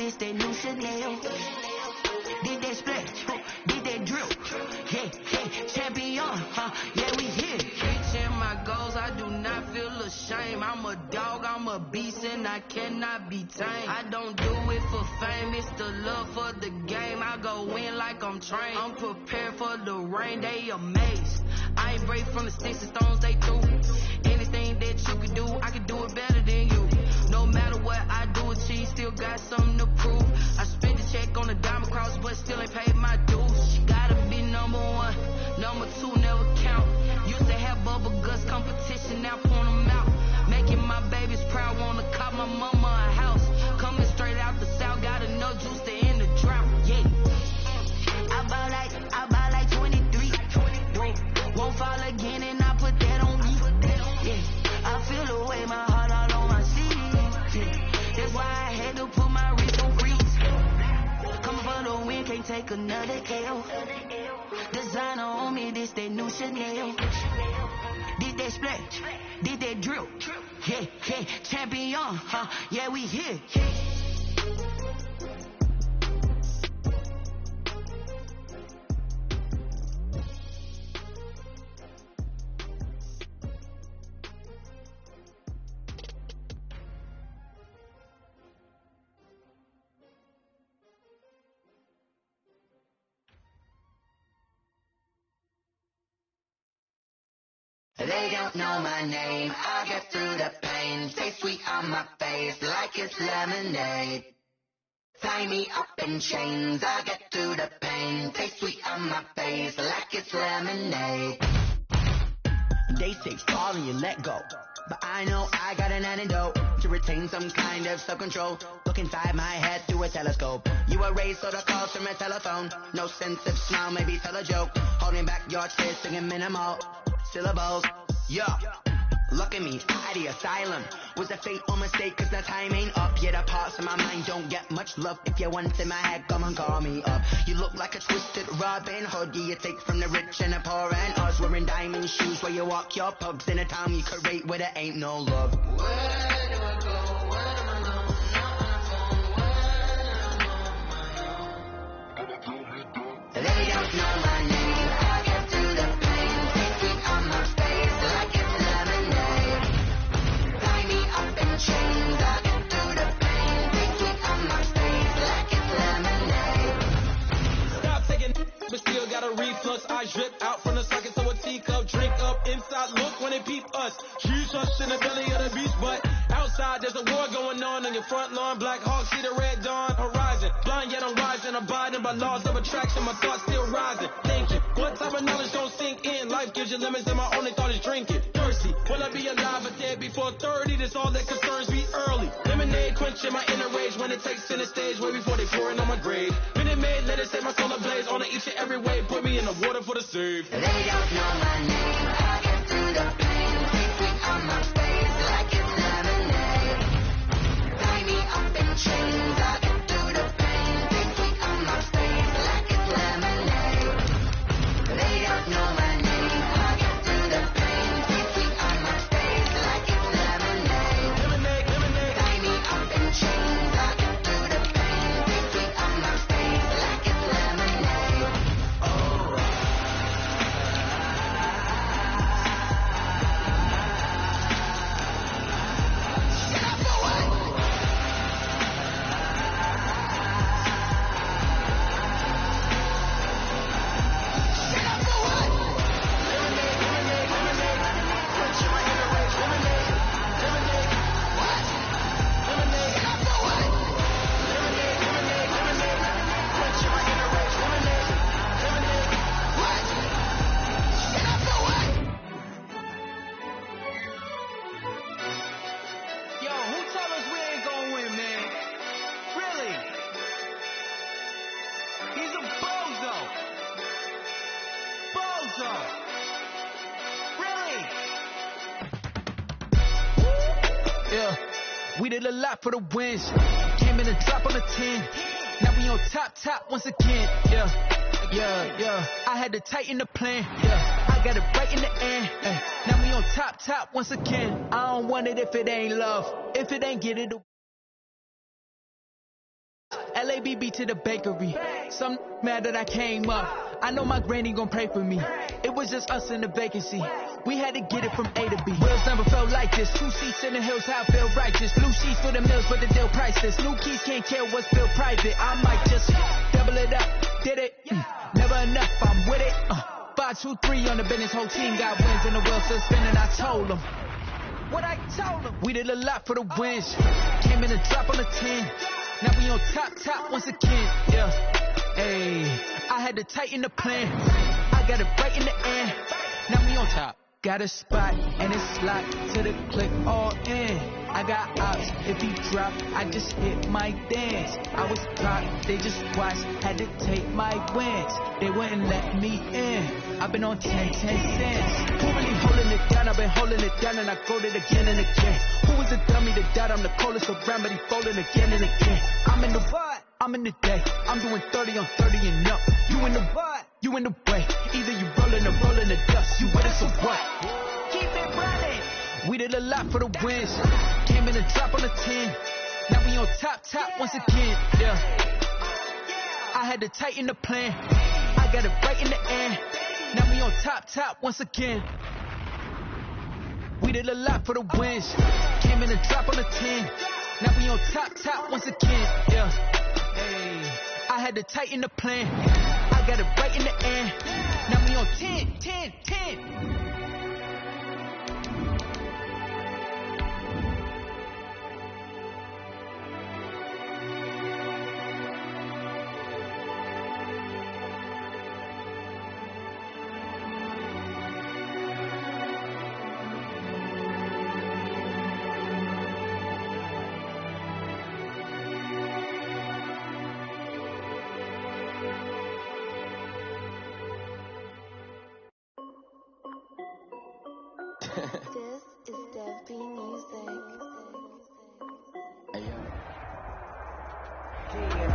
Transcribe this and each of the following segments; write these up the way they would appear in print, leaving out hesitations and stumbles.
this that new Chanel. Did that splash, did that drill. Hey, hey, champion, yeah, we here. Reaching my goals, I do not feel ashamed. I'm a dog, I'm a beast, and I cannot be tamed. I don't do it for fame, it's the love for the game. I go in like I'm trained. I'm prepared for the rain, they amazed. I ain't break from the sticks and stones they threw. Anything that you can do, I can do it better than you. No matter what I do, achieve, still got something to prove. I spent the check on the diamond cross, but still ain't paid my dues. Gotta be number one, number two never count. Used to have bubble guts competition, now point them out. Making my babies proud, wanna cop my mama a house. Coming straight out the south, got enough juice to end the drought. Yeah, I buy like 23. Won't fall again, and I put that on me. Yeah, I feel the way, my heart all on my sleeve. Yeah, that's why I had to put my wrist on freeze. Coming for the win, can't take another L. Designer on me, this that new Chanel. Did that splash, did that drill. Yeah, yeah, champion, yeah, we here. They don't know my name, I get through the pain. Stay sweet on my face like it's lemonade. Tie me up in chains, I get through the pain. Stay sweet on my face like it's lemonade. They say fall and you let go, but I know I got an antidote to retain some kind of self-control. Look inside my head through a telescope. You erase all the calls from a telephone. No sense of smile, maybe tell a joke. Holding back your tears, singing minimal syllables. Yeah, look at me, out the asylum. Was a fate or mistake, cause the time ain't up. Yet the parts of my mind don't get much love. If you want in my head, come and call me up. You look like a twisted Robin Hood. Yeah, you take from the rich and the poor and us. Wearing diamond shoes where you walk your pugs. In a town you could rate where there ain't no love. Where do I go? Where do I go? They don't know my name, I get through the pain. Stay sweet on my face like it's lemonade. Tie me up in chains, I get through the pain. Stay sweet on my face like it's lemonade. Stop taking but still got a reflux. I drip out from the socket to a teacup. Drink up inside, look when they peep us. Huge us in the belly of the beast, but outside there's a war going on your front lawn. Black Hawk, see the red dawn horizon. Blind yet I'm rising, abiding by laws of attraction. My thoughts still rising. Thinking, what type of knowledge don't sink in? Life gives you limits and my only thought is drinking. Thirsty, will I be alive or dead before 30? That's all that concerns me early. Lemonade quenching my inner rage when it takes center stage. Way before they pour it on my grave. Minute Maid, let it set my soul ablaze. On each and every way, put me in the water for the save. They don't know my name, I get through the pain. Stay sweet on my face like it's lemonade. Tie me up in chains, I get through the pain. Stay sweet on my face like it's lemonade. They don't know my name, I get through the pain. Stay sweet on my face like it's lemonade. Lemonade, lemonade. Tie me up in chains, I get through the pain. Stay sweet on my face like it's lemonade. Yo, who told us we ain't gonna win, man? Really? He's a bozo. Bozo. Really? Yeah, we did a lot for the wins. Came in a drop on the 10. Now we on top once again. Yeah. I had to tighten the plan. Yeah, I got it right in the end. Now we on top once again. I don't want it if it ain't love. If it ain't get it. LABB to the bakery. Some mad that I came up. I know my granny gon' pray for me. It was just us in the vacancy. We had to get it from A to B. Wheels never felt like this. 2 seats in the hills, how I feel righteous. Blue sheets for the mills, but the deal priceless. New keys can't kill what's still private. I might just double it up. Did it? Never enough, I'm with it. 5, 2, 3 on the business. Whole team got wins and the wheels still spinning. I told them what I told them. We did a lot for the wins. Came in a drop on the 10. Now we on top once again. Yeah. Hey, I had to tighten the plan. I got it right in the end. Now we on top. Got a spot and it's locked to the click all in. I got ops, if he drop, I just hit my dance. I was caught, they just watched, had to take my wins. They wouldn't let me in. I've been on 10 cents. Who really holding it down? I've been holding it down and I got it again and again. Who was the dummy that died? I'm the coldest around, but he folding again and again. I'm in the what? I'm in the day. I'm doing 30 on 30 and up. You in the what? You in the way. Either you rolling or rolling the dust. You with us or what? Keep it running. We did a lot for the wins. Came in a drop on the 10. Now we on top once again. Yeah. I had to tighten the plan. I got it right in the end. Now we on top once again. We did a lot for the wins. Came in a drop on the 10. Now we on top once again. Yeah. Hey. I had to tighten the plan. I got it right in the end. Now we on 10.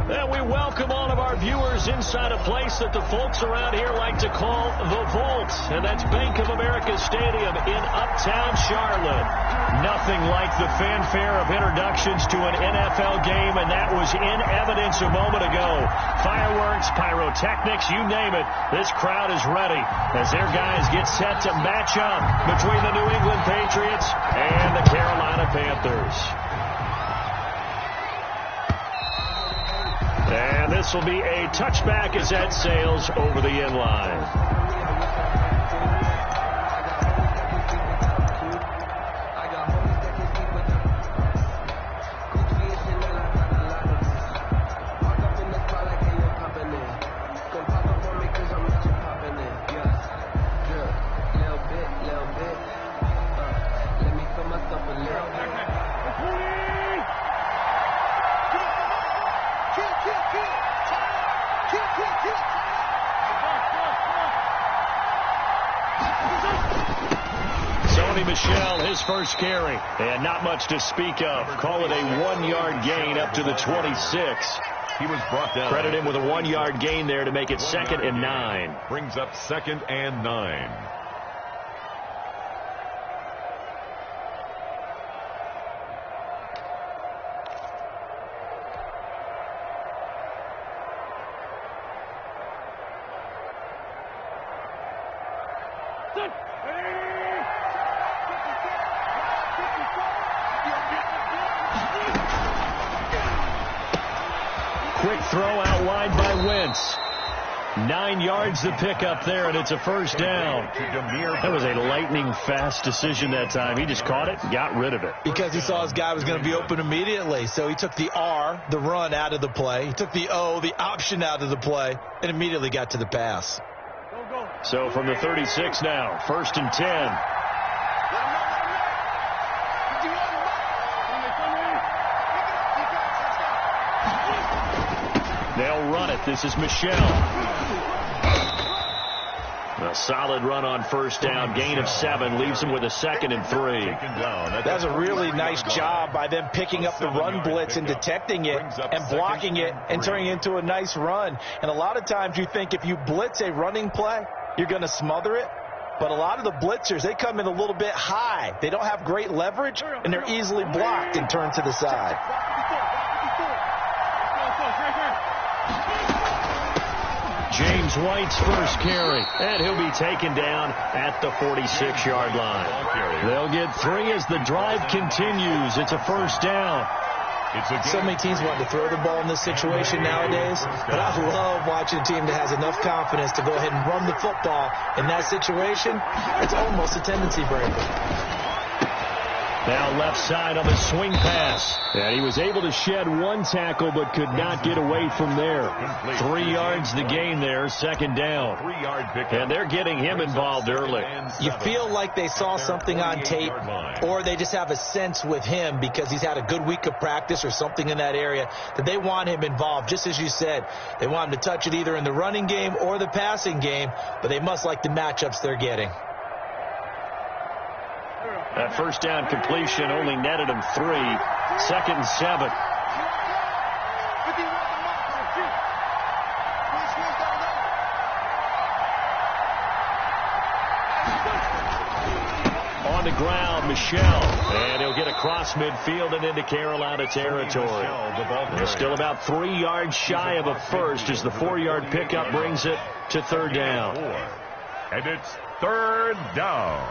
And we welcome all of our viewers inside a place that the folks around here like to call the Vault, and that's Bank of America Stadium in Uptown Charlotte. Nothing like the fanfare of introductions to an NFL game, and that was in evidence a moment ago. Fireworks, pyrotechnics, you name it, this crowd is ready as their guys get set to match up between the New England Patriots and the Carolina Panthers. And this will be a touchback as that sails over the end line. First carry, and not much to speak of. Call it a 1-yard gain up to the 26. He was brought down. Credit him with a 1-yard gain there to make it 2nd and 9. Brings up 2nd and 9. Quick throw out wide by Wentz. 9 yards to pick up there, and it's a first down. That was a lightning-fast decision that time. He just caught it and got rid of it. Because he saw his guy was going to be open immediately. So he took the R, the run, out of the play. He took the O, the option, out of the play, and immediately got to the pass. So from the 36 now, 1st and 10. They'll run it. This is Michel. A solid run on first down. Gain of 7. Leaves him with a 2nd and 3. That's a really nice job by them picking up the run blitz and detecting it and blocking it and turning it into a nice run. And a lot of times you think if you blitz a running play, you're going to smother it. But a lot of the blitzers, they come in a little bit high. They don't have great leverage, and they're easily blocked and turned to the side. James White's first carry, and he'll be taken down at the 46-yard line. They'll get 3 as the drive continues. It's a first down. So many teams want to throw the ball in this situation nowadays, but I love watching a team that has enough confidence to go ahead and run the football in that situation. It's almost a tendency breaker. Now left side on the swing pass. And he was able to shed 1 tackle but could not get away from there. 3 yards the gain there, second down. And they're getting him involved early. You feel like they saw something on tape, or they just have a sense with him because he's had a good week of practice or something in that area that they want him involved. Just as you said, they want him to touch it either in the running game or the passing game, but they must like the matchups they're getting. That first down completion only netted him 3. Second and 7. On the ground, Michel. And he'll get across midfield and into Carolina territory. They're still about 3 yards shy of a first as the 4-yard pickup brings it to third down. And it's third down.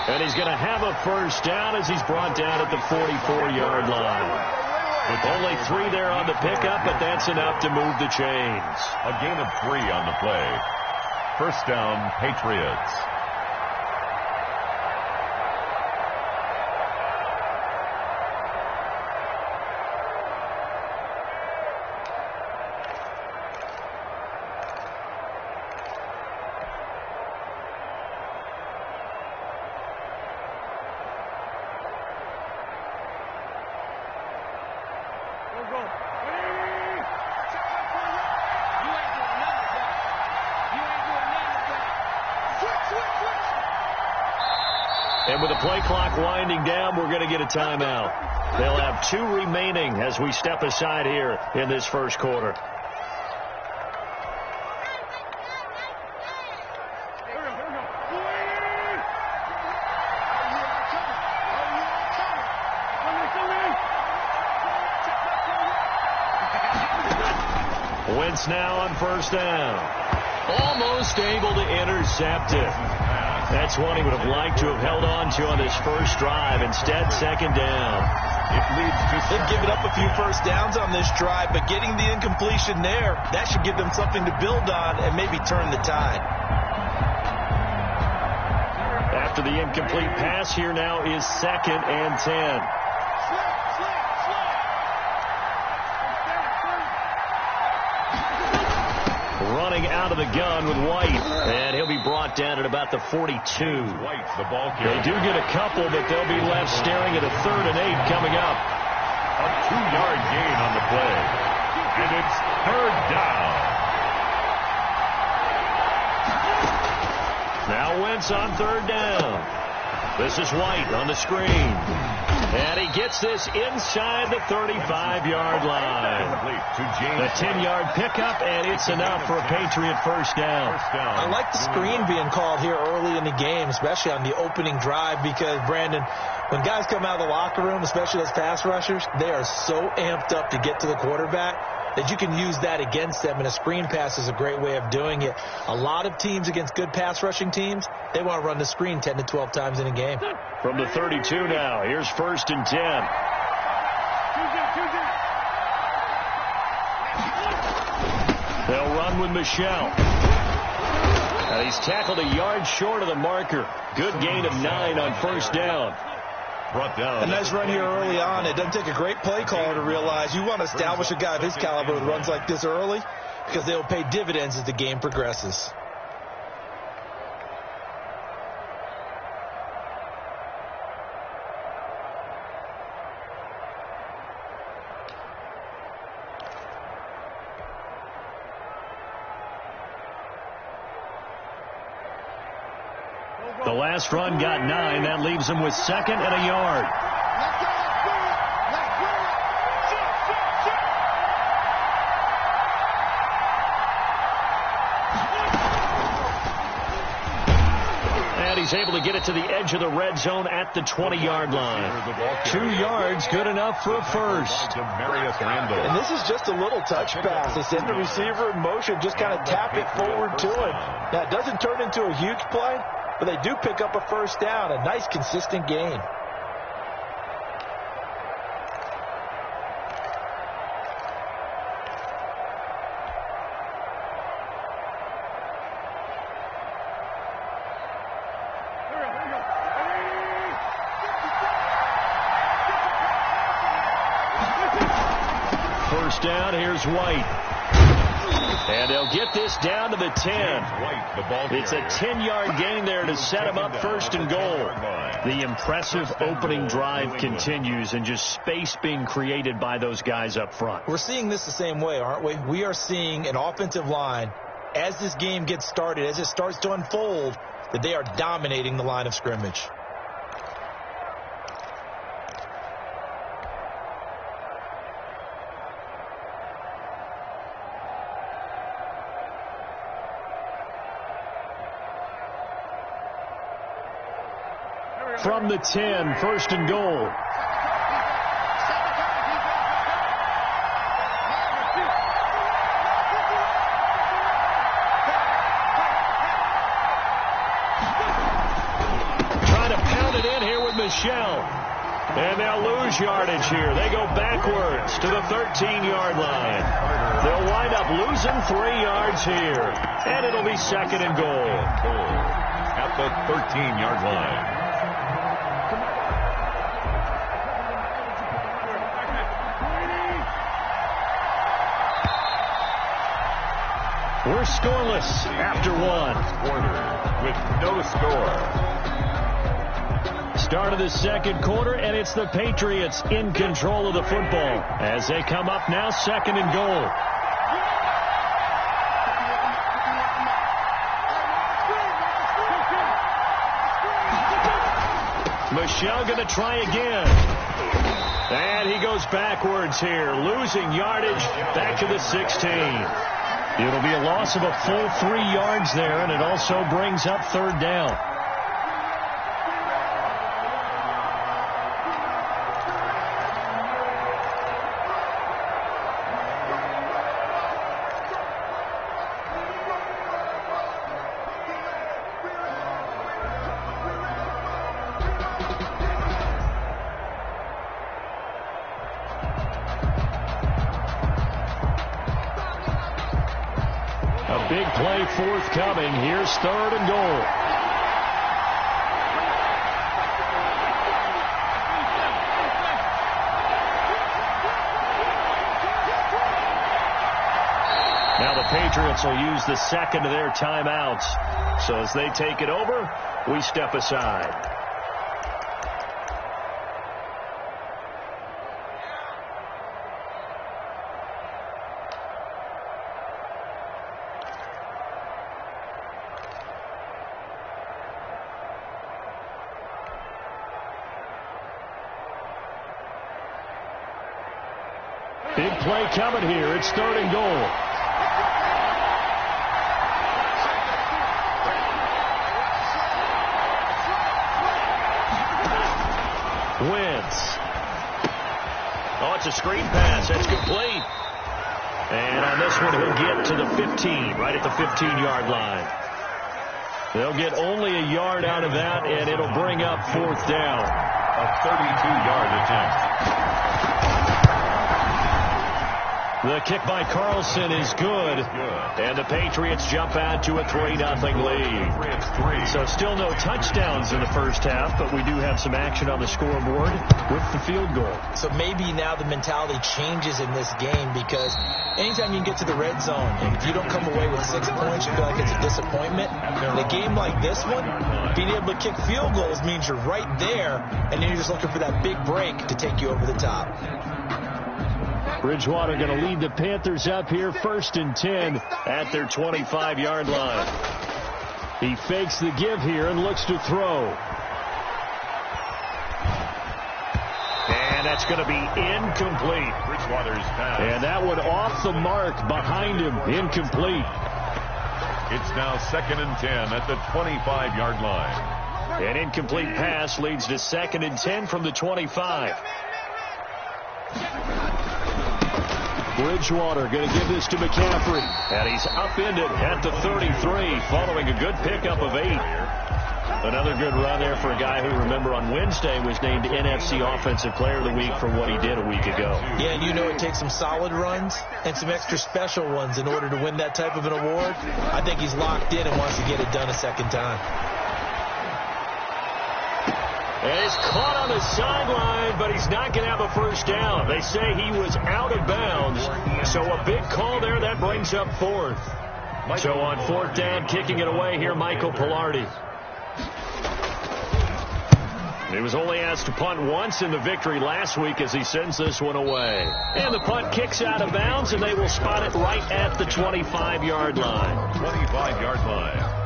And he's going to have a first down as he's brought down at the 44-yard line. With only 3 there on the pickup, but that's enough to move the chains. A gain of 3 on the play. First down, Patriots. And with the play clock winding down, we're going to get a timeout. They'll have 2 remaining as we step aside here in this first quarter. Wentz now on first down. Almost able to intercept it. That's one he would have liked to have held on to on his first drive. Instead, second down. They've given up a few first downs on this drive, but getting the incompletion there, that should give them something to build on and maybe turn the tide. After the incomplete pass, here now is second and 10. Running out of the gun with White, and he'll be brought down at about the 42. They do get a couple, but they'll be left staring at a 3rd and 8 coming up. A 2-yard gain on the play. And it's third down. Now Wentz on third down. This is White on the screen. And he gets this inside the 35-yard line. The 10-yard pickup, and it's enough for a Patriot first down. I like the screen being called here early in the game, especially on the opening drive, because, Brandon, when guys come out of the locker room, especially those pass rushers, they are so amped up to get to the quarterback that you can use that against them, and a screen pass is a great way of doing it. A lot of teams against good pass rushing teams, they want to run the screen 10 to 12 times in a game. From the 32 now, here's first and 10. They'll run with Michel. And he's tackled a yard short of the marker. Good gain of 9 on first down. Brought down. A nice run here early on. It doesn't take a great play caller to realize you want to establish a guy of his caliber with runs like this early, because they'll pay dividends as the game progresses. The last run got 9. That leaves them with 2nd and a yard. And he's able to get it to the edge of the red zone at the 20-yard line. 2 yards, good enough for a first. And this is just a little touch pass. They send the receiver in motion, just kind of tap it forward to him. Now, it doesn't turn into a huge play, but they do pick up a first down. A nice, consistent gain. First down, here's White. And they'll get this down to the 10. It's a 10-yard gain there to set him up 1st and goal. The impressive opening drive continues, and just space being created by those guys up front. We're seeing this the same way, aren't we? We are seeing an offensive line, as this game gets started, as it starts to unfold, that they are dominating the line of scrimmage. From the 10, 1st and goal. Trying to pound it in here with Michelle. And they'll lose yardage here. They go backwards to the 13-yard line. They'll wind up losing 3 yards here. And it'll be 2nd and goal. At the 13-yard line. We're scoreless after 1. With no score. Start of the 2nd quarter, and it's the Patriots in control of the football as they come up now 2nd and goal. Michelle going to try again. And he goes backwards here, losing yardage back to the 16. It'll be a loss of a full 3 yards there, and it also brings up 3rd down. Big play forthcoming. Here's 3rd and goal. Now the Patriots will use the 2nd of their timeouts. So as they take it over, we step aside. Big play coming here. It's 3rd and goal. Wentz. Oh, it's a screen pass. That's complete. And on this one, he'll get to the 15, right at the 15-yard line. They'll get only a yard out of that, and it'll bring up 4th down. A 32-yard attempt. The kick by Carlson is good. And the Patriots jump out to a 3-0 lead. So still no touchdowns in the first half, but we do have some action on the scoreboard with the field goal. So maybe now the mentality changes in this game, because anytime you can get to the red zone, and if you don't come away with 6 points, you feel like it's a disappointment. In a game like this one, being able to kick field goals means you're right there, and then you're just looking for that big break to take you over the top. Bridgewater going to lead the Panthers up here 1st and 10 at their 25-yard line. He fakes the give here and looks to throw. And that's going to be incomplete. Bridgewater's pass. And that one off the mark behind him. Incomplete. It's now 2nd and 10 at the 25-yard line. An incomplete pass leads to 2nd and 10 from the 25. Bridgewater going to give this to McCaffrey. And he's upended at the 33 following a good pickup of 8. Another good run there for a guy who, remember, on Wednesday was named NFC Offensive Player of the Week for what he did a week ago. Yeah, and you know it takes some solid runs and some extra special ones in order to win that type of an award. I think he's locked in and wants to get it done a second time. And he's caught on the sideline, but he's not going to have a first down. They say he was out of bounds, so a big call there. That brings up 4th. So on 4th down, kicking it away here, Michael Pilardi. He was only asked to punt once in the victory last week as he sends this one away. And the punt kicks out of bounds, and they will spot it right at the 25-yard line. 25-yard line.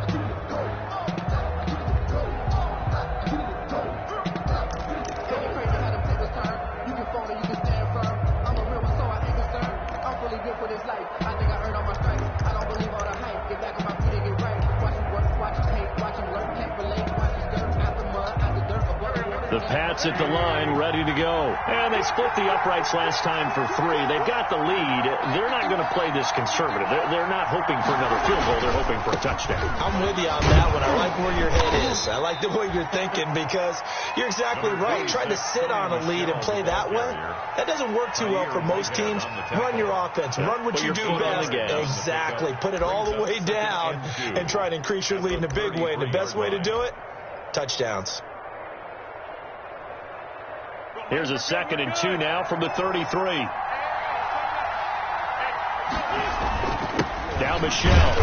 The Pats at the line, ready to go. And they split the uprights last time for 3. They've got the lead. They're not going to play this conservative. They're not hoping for another field goal. They're hoping for a touchdown. I'm with you on that one. I like where your head is. I like the way you're thinking because you're exactly right. Trying to sit on a lead and play that way, that doesn't work too well for most teams. Run your offense. Run what you do best. Exactly. Put it all the way down and try to increase your lead in a big way. And the best way to do it, touchdowns. Here's a 2nd and 2 now from the 33. Now Michelle.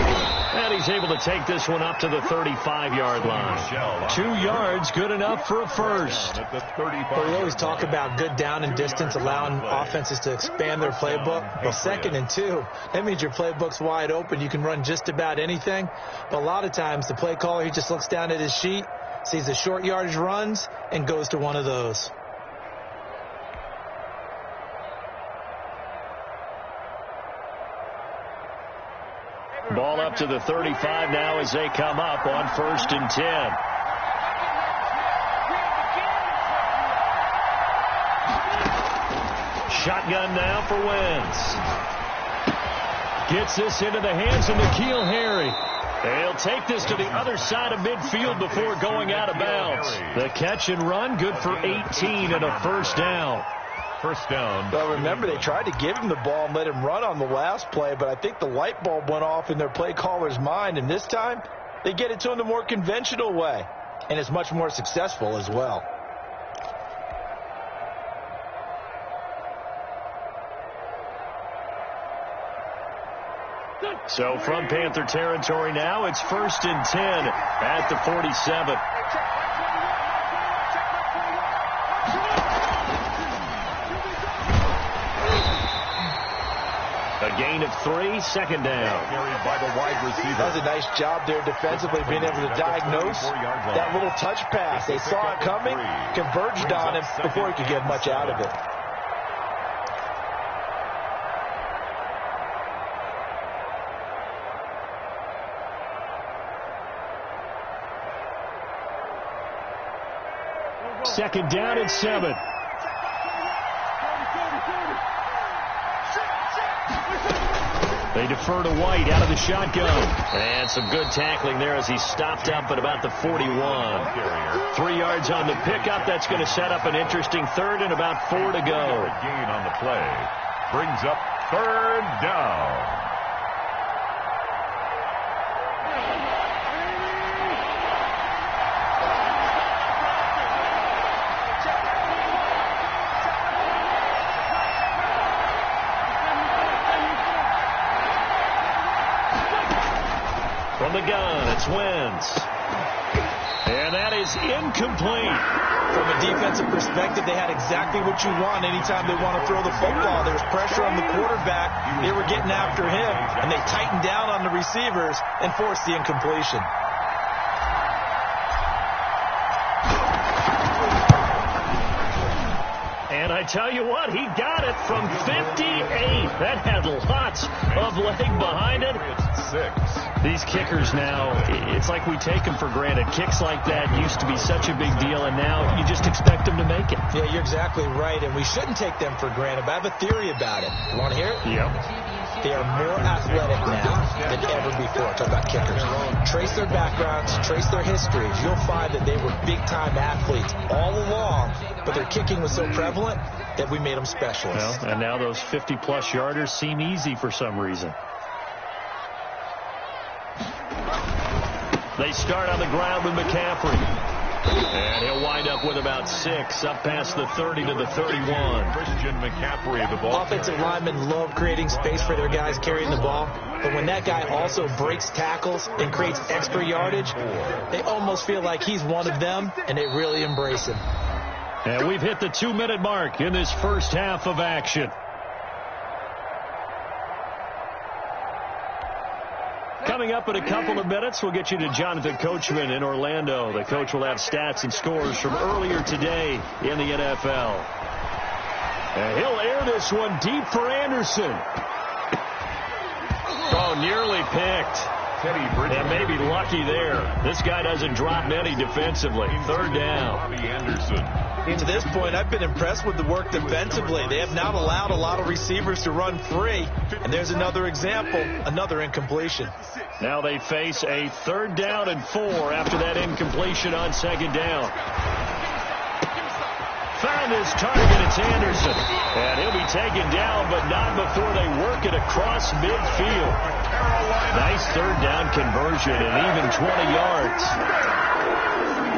And he's able to take this one up to the 35-yard line. 2 yards, good enough for a first. Well, we always talk about good down and distance, allowing offenses to expand their playbook. Well, 2nd and 2, that means your playbook's wide open. You can run just about anything. But a lot of times, the play caller, he just looks down at his sheet, sees the short yardage runs, and goes to one of those. Ball up to the 35 now as they come up on 1st and 10. Shotgun now for Wentz. Gets this into the hands of N'Keal Harry. They'll take this to the other side of midfield before going out of bounds. The catch and run, good for 18 and a first down. First down. Well, remember, they tried to give him the ball and let him run on the last play, but I think the light bulb went off in their play caller's mind, and this time they get it to him the more conventional way, and it's much more successful as well. So from Panther territory now, it's 1st and 10 at the 47. A gain of 3, 2nd down. Carried by the wide receiver. That was a nice job there defensively, being able to diagnose that little touch pass. They saw it coming, converged on him before he could get much out of it. Second down and 7. They defer to White out of the shotgun. And some good tackling there as he stopped up at about the 41. 3 yards on the pickup. That's going to set up an interesting 3rd and about 4 to go. A gain on the play. Brings up 3rd down. From the gun, it's Wentz. And that is incomplete. From a defensive perspective, they had exactly what you want anytime they want to throw the football. There was pressure on the quarterback. They were getting after him, and they tightened down on the receivers and forced the incompletion. And I tell you what, he got it from 58. That had lots of leg behind it. These kickers now, it's like we take them for granted. Kicks like that used to be such a big deal, and now you just expect them to make it. Yeah, you're exactly right, and we shouldn't take them for granted, but I have a theory about it. You want to hear it? Yep. They are more athletic now than ever before. Talk about kickers. Trace their backgrounds, trace their histories. You'll find that they were big-time athletes all along, but their kicking was so prevalent that we made them specialists. Well, and now those 50-plus yarders seem easy for some reason. They start on the ground with McCaffrey. And he'll wind up with about 6, up past the 30 to the 31. Christian McCaffrey, the ball. Offensive linemen love creating space for their guys carrying the ball. But when that guy also breaks tackles and creates extra yardage, they almost feel like he's one of them, and they really embrace him. And we've hit the 2-minute mark in this first half of action. Coming up in a couple of minutes, we'll get you to Jonathan Coachman in Orlando. The coach will have stats and scores from earlier today in the NFL. And he'll air this one deep for Anderson. Oh, nearly picked. And maybe lucky there. This guy doesn't drop many defensively. Third down. To this point, I've been impressed with the work defensively. They have not allowed a lot of receivers to run free. And there's another example, another incompletion. Now they face a 3rd down and 4 after that incompletion on 2nd down. Found his target. It's Anderson. And he'll be taken down, but not before they work it across midfield. Nice 3rd down conversion and even 20 yards.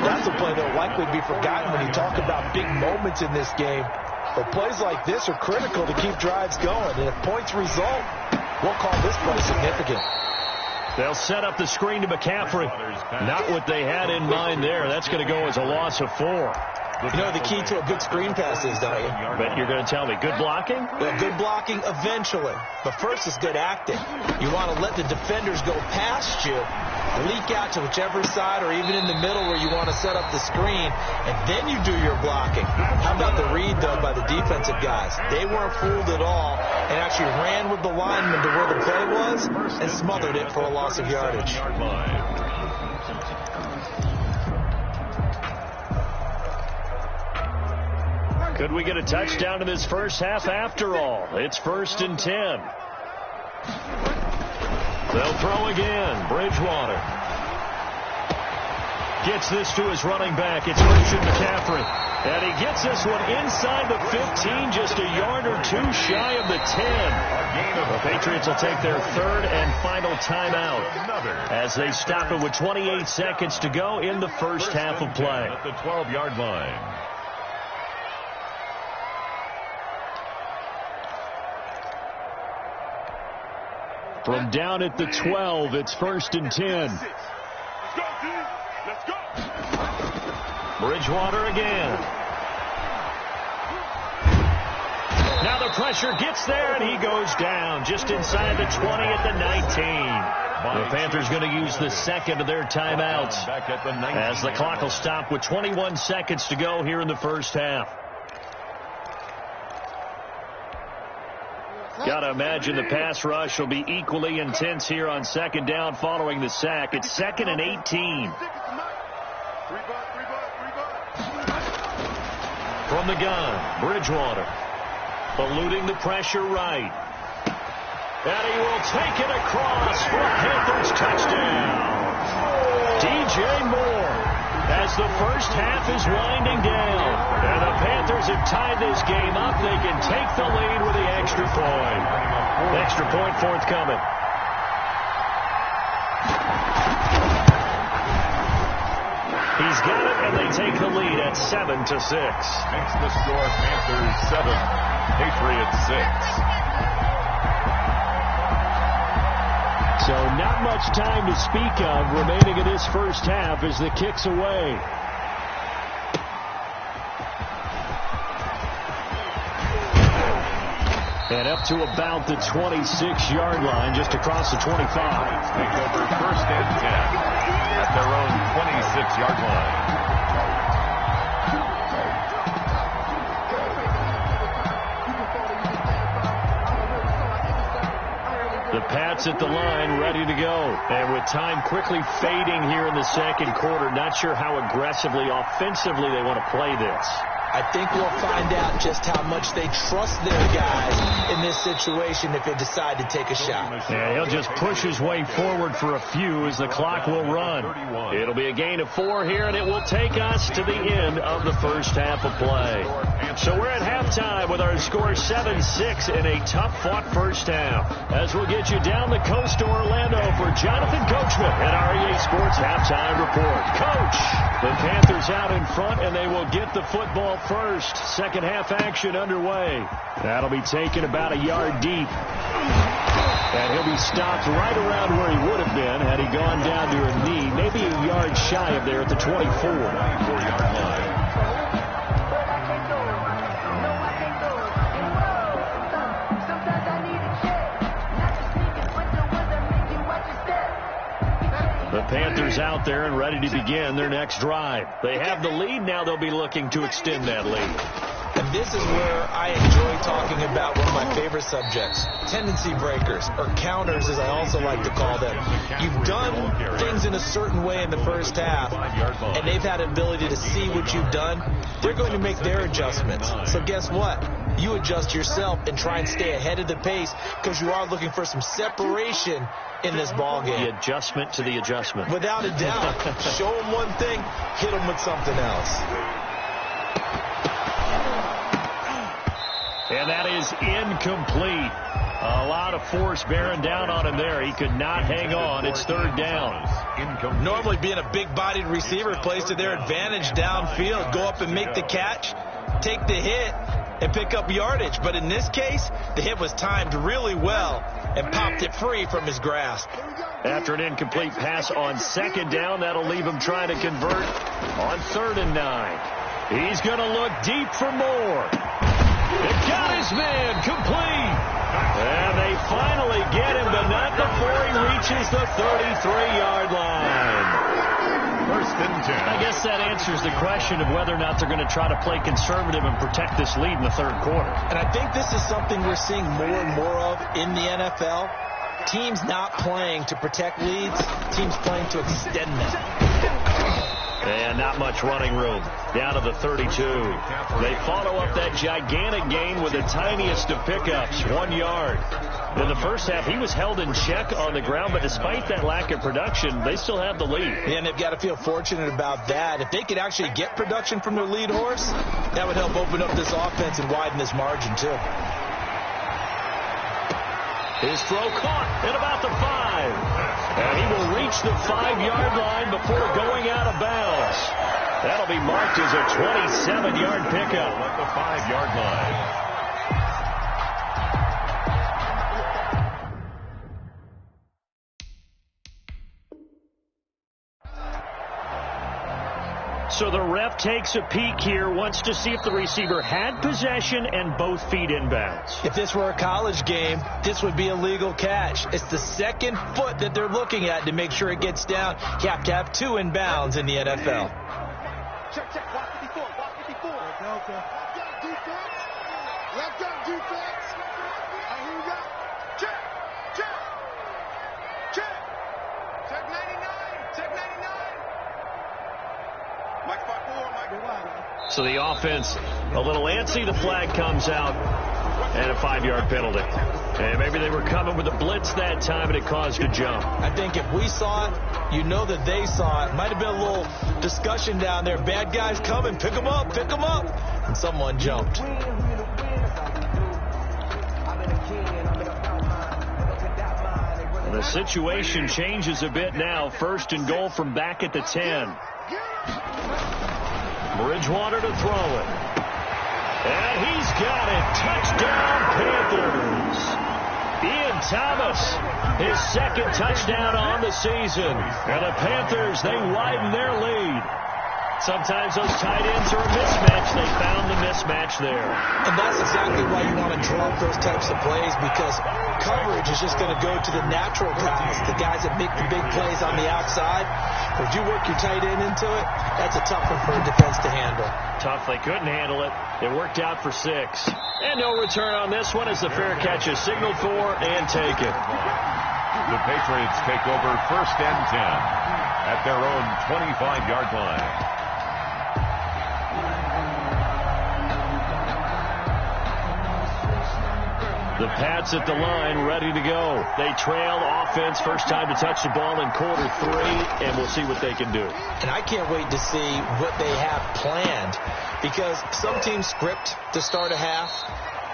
That's a play that will likely be forgotten when you talk about big moments in this game. But plays like this are critical to keep drives going. And if points result, we'll call this play significant. They'll set up the screen to McCaffrey. Not what they had in mind there. That's going to go as a loss of 4. You know the key to a good screen pass is, don't you? But you're going to tell me, good blocking? Well, good blocking eventually. But first is good acting. You want to let the defenders go past you, leak out to whichever side or even in the middle where you want to set up the screen, and then you do your blocking. How about the read, though, by the defensive guys? They weren't fooled at all and actually ran with the lineman to where the play was and smothered it for a loss of yardage. Could we get a touchdown in this first half after all? It's 1st and 10. They'll throw again. Bridgewater gets this to his running back. It's Christian McCaffrey. And he gets this one inside the 15, just a yard or 2 shy of the 10. The Patriots will take their 3rd and final timeout as they stop it with 28 seconds to go in the first half of play. At the 12-yard line. From down at the 12, it's 1st and 10. Bridgewater again. Now the pressure gets there, and he goes down just inside the 20 at the 19. The Panthers going to use the 2nd of their timeouts as the clock will stop with 21 seconds to go here in the first half. Got to imagine the pass rush will be equally intense here on 2nd down following the sack. It's 2nd and 18. From the gun, Bridgewater eluding the pressure right. And he will take it across for a Panthers touchdown. DJ Moore as the first half is winding down. And the Panthers have tied this game up. They can take the lead with the extra point. Extra point forthcoming. He's got it, and they take the lead at 7-6. Makes the score Panthers 7, Patriots 6. So not much time to speak of remaining in this first half as the kick's away. And up to about the 26-yard line, just across the 25. Take over 1st and 10 at their own 26-yard line. sits at the line, ready to go. And with time quickly fading here in the second quarter, not sure how aggressively, offensively they want to play this. I think we'll find out just how much they trust their guys in this situation if they decide to take a shot. Yeah, he'll just push his way forward for a few as the clock will run. It'll be a gain of 4 here, and it will take us to the end of the first half of play. So we're at halftime with our score 7-6 in a tough-fought first half. As we'll get you down the coast to Orlando for Jonathan Coachman at our EA Sports Halftime Report. Coach, the Panthers out in front, and they will get the football first. Second half action underway. That'll be taken about a yard deep. And he'll be stopped right around where he would have been had he gone down to a knee, maybe a yard shy of there at the 24-yard line. The Panthers out there and ready to begin their next drive. They have the lead. Now they'll be looking to extend that lead. And this is where I enjoy talking about one of my favorite subjects, tendency breakers, or counters as I also like to call them. You've done things in a certain way in the first half, and they've had an ability to see what you've done. They're going to make their adjustments. So guess what? You adjust yourself and try and stay ahead of the pace because you are looking for some separation in this ball game. The adjustment to the adjustment. Without a doubt. Show them one thing, hit them with something else. And that is incomplete. A lot of force bearing down on him there. He could not hang on. It's third down. Normally being a big-bodied receiver plays to their advantage downfield. Go up and make the catch, take the hit, and pick up yardage. But in this case, the hit was timed really well and popped it free from his grasp. After an incomplete pass on second down, that'll leave him trying to convert on 3rd and 9. He's going to look deep for more. It got his man complete. And they finally get him, but not before he reaches the 33-yard line. 1st and 10. I guess that answers the question of whether or not they're going to try to play conservative and protect this lead in the 3rd quarter. And I think this is something we're seeing more and more of in the NFL. Teams not playing to protect leads, teams playing to extend them. And not much running room. Down to the 32. They follow up that gigantic gain with the tiniest of pickups, 1 yard. In the first half, he was held in check on the ground, but despite that lack of production, they still have the lead. Yeah, and they've got to feel fortunate about that. If they could actually get production from their lead horse, that would help open up this offense and widen this margin, too. His throw caught at about the 5. And he will reach the 5-yard line before going out of bounds. That'll be marked as a 27-yard pickup At the 5-yard line. So the ref takes a peek here, wants to see if the receiver had possession and both feet inbounds. If this were a college game, this would be a legal catch. It's the second foot that they're looking at to make sure it gets down. You have to have 2 inbounds in the NFL. Check, check. Watch 54. Watch 54. Okay. Left gun defense. Here we go. Check. Check. Check. Check 99. Check 99. Mike 5-4. Mike. So the offense a little antsy. The flag comes out and a 5-yard penalty. And maybe they were coming with a blitz that time and it caused a jump. I think if we saw it, you know that they saw it. Might have been a little discussion down there. Bad guys coming. Pick them up. Pick them up. And someone jumped. The situation changes a bit now. 1st and goal from back at the 10. Bridgewater to throw it. And he's got it. Touchdown, Panthers. Ian Thomas, his 2nd touchdown on the season. And the Panthers, they widen their lead. Sometimes those tight ends are a mismatch. They found the mismatch there. And that's exactly why you want to draw up those types of plays, because coverage is just going to go to the natural guys, the guys that make the big plays on the outside. But if you work your tight end into it, that's a tough one for a defense to handle. Tough. They couldn't handle it. It worked out for 6. And no return on this one as the fair catch is signaled for and taken. The Patriots take over 1st and 10 at their own 25-yard line. The Pats at the line, ready to go. They trail offense, first time to touch the ball in quarter 3, and we'll see what they can do. And I can't wait to see what they have planned, because some teams script to start a half.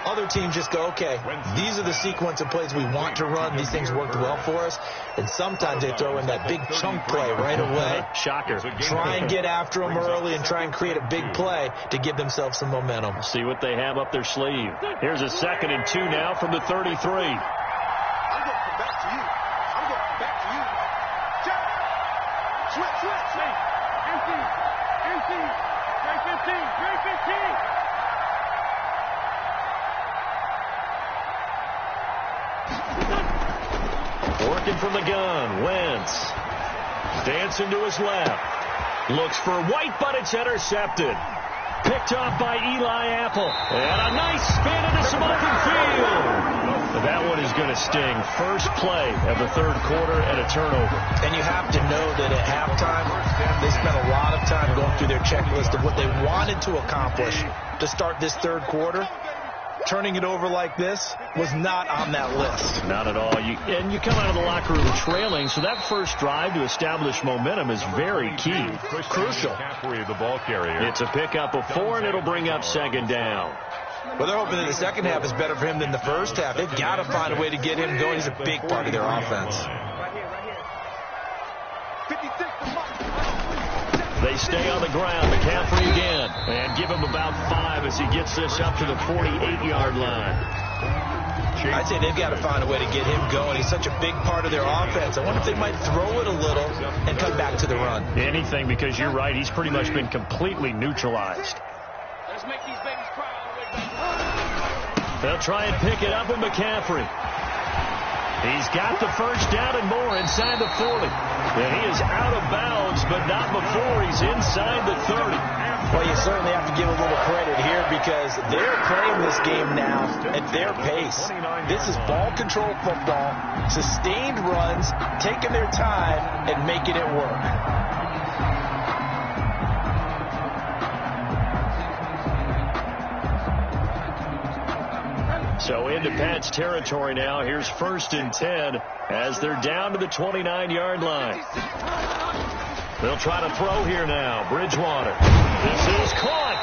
Other teams just go, okay, these are the sequence of plays we want to run. These things worked well for us. And sometimes they throw in that big chunk play right away. Shocker. Try and get after them early and try and create a big play to give themselves some momentum. See what they have up their sleeve. Here's a 2nd and 2 now from the 33. I'm going to come back to you. I'm going to come back to you. Switch. Empty. Break 15. Working from the gun, Wentz. Dancing to his left. Looks for White, but it's intercepted. Picked off by Eli Apple. And a nice spin into some open field. That one is going to sting. First play of the 3rd quarter and a turnover. And you have to know that at halftime, they spent a lot of time going through their checklist of what they wanted to accomplish to start this 3rd quarter. Turning it over like this was not on that list. Not at all. And you come out of the locker room trailing, so that first drive to establish momentum is very key. Crucial. The ball carrier. It's a pickup of 4, and it'll bring up 2nd down. Well, they're hoping that the second half is better for him than the first half. They've got to find a way to get him going. He's a big part of their offense. They stay on the ground. McCaffrey again. And give him about 5 as he gets this up to the 48-yard line. I'd say they've got to find a way to get him going. He's such a big part of their offense. I wonder if they might throw it a little and come back to the run. Anything, because you're right. He's pretty much been completely neutralized. Let's make these babies cry all the way back. They'll try and pick it up with McCaffrey. He's got the first down and more inside the 40. And he is out of bounds, but not before he's inside the 30. Well, you certainly have to give a little credit here because they're playing this game now at their pace. This is ball control football, sustained runs, taking their time and making it work. So into Pats territory now. Here's 1st and 10 as they're down to the 29-yard line. They'll try to throw here now. Bridgewater. This is caught.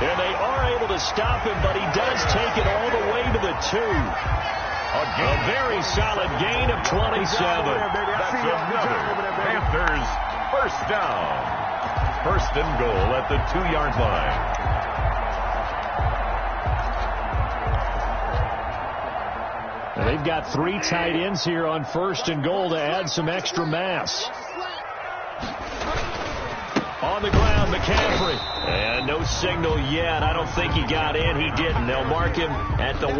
And they are able to stop him, but he does take it all the way to the 2. A very solid gain of 27. That's another Panthers first down. 1st and goal at the 2-yard line. They've got 3 tight ends here on 1st and goal to add some extra mass. On the ground, McCaffrey. And no signal yet. I don't think he got in. He didn't. They'll mark him at the 1.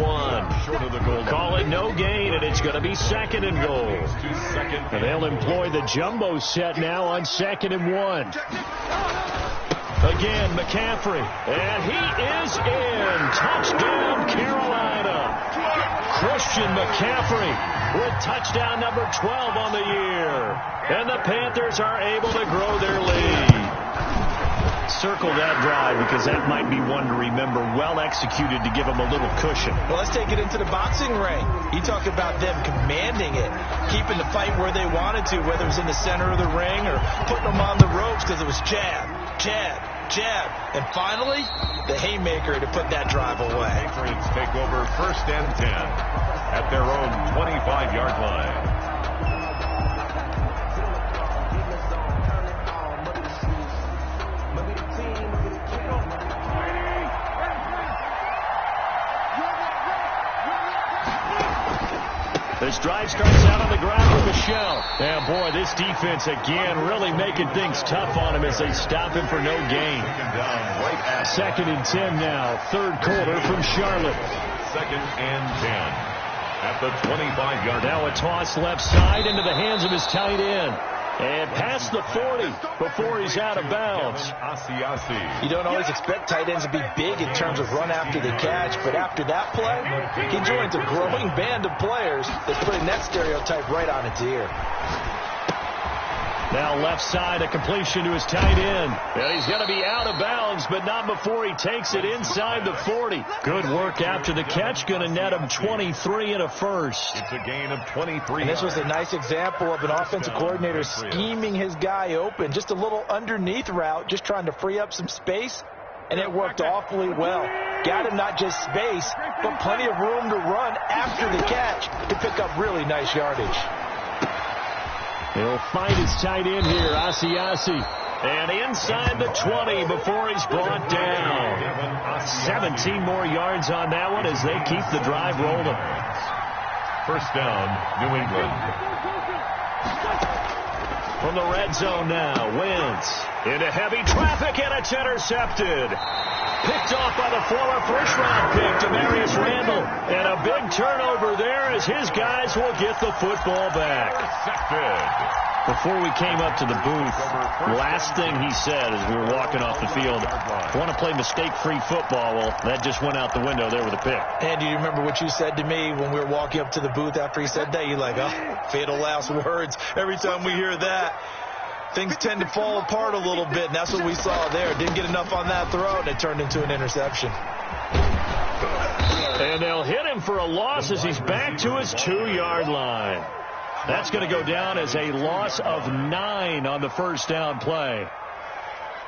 Short of the goal. Call it no gain, and it's going to be 2nd and goal. And they'll employ the jumbo set now on 2nd and 1. Again, McCaffrey. And he is in. Touchdown, Carolina. Christian McCaffrey with touchdown number 12 on the year. And the Panthers are able to grow their lead. Circle that drive because that might be one to remember. Well executed to give them a little cushion. Well, let's take it into the boxing ring. You talk about them commanding it, keeping the fight where they wanted to, whether it was in the center of the ring or putting them on the ropes because it was jab, jab, jab. And finally, the haymaker to put that drive away. Patriots take over 1st and 10 at their own 25-yard line. This drive starts out on the ground with Michelle. And boy, this defense again really making things tough on him as they stop him for no gain. 2nd and 10 now. 3rd quarter from Charlotte. 2nd and 10 at the 25-yard line. Now a toss left side into the hands of his tight end. And past the 40 before he's out of bounds. You don't always expect tight ends to be big in terms of run after the catch, but after that play, he joins a growing band of players that's putting that stereotype right on its ear. Now left side, a completion to his tight end. And he's going to be out of bounds, but not before he takes it inside the 40. Good work after the catch. Going to net him 23 and a first. It's a gain of 23. And this was a nice example of an offensive coordinator scheming his guy open. Just a little underneath route, just trying to free up some space, and it worked awfully well. Got him not just space, but plenty of room to run after the catch to pick up really nice yardage. He'll find his tight end here, Asiasi. And inside the 20 before he's brought down. 17 more yards on that one as they keep the drive rolling. First down, New England. From the red zone now, Wentz into heavy traffic, and it's intercepted. Picked off by the former first-round pick, Demarius Randall. And a big turnover there as his guys will get the football back. Before we came up to the booth, last thing he said as we were walking off the field, I want to play mistake-free football. Well, that just went out the window there with a pick. And do you remember what you said to me when we were walking up to the booth after he said that? You're like, oh, fatal last words. Every time we hear that, things tend to fall apart a little bit, and that's what we saw there. Didn't get enough on that throw, and it turned into an interception. And they'll hit him for a loss as he's back to his 2-yard line. That's going to go down as a loss of 9 on the first down play.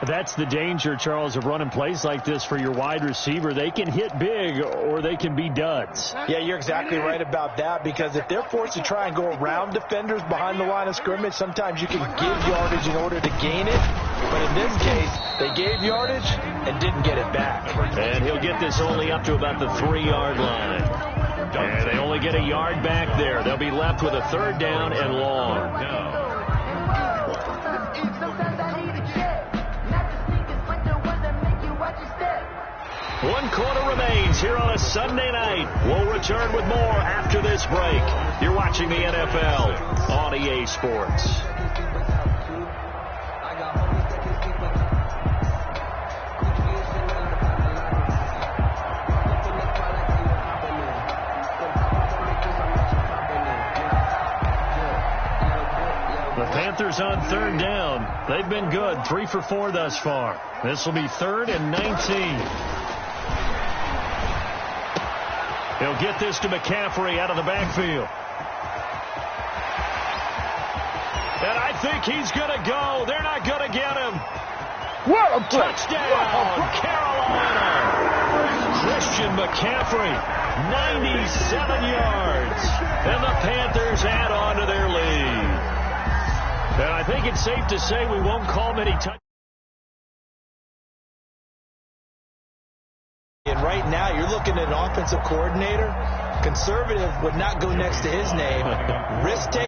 That's the danger, Charles, of running plays like this for your wide receiver. They can hit big or they can be duds. Yeah, you're exactly right about that, because if they're forced to try and go around defenders behind the line of scrimmage, sometimes you can give yardage in order to gain it. But in this case, they gave yardage and didn't get it back. And he'll get this only up to about the 3-yard line. And they only get a yard back there. They'll be left with a 3rd down and long. One quarter remains here on a Sunday night. We'll return with more after this break. You're watching the NFL on EA Sports. The Panthers on 3rd down. They've been good, 3 for 4 thus far. This will be 3rd and 19. He'll get this to McCaffrey out of the backfield. And I think he's going to go. They're not going to get him. What a touchdown, Carolina. Christian McCaffrey, 97 yards. And the Panthers add on to their lead. And I think it's safe to say we won't call many touchdowns. And right now, you're looking at an offensive coordinator. Conservative would not go next to his name. Risk-taking.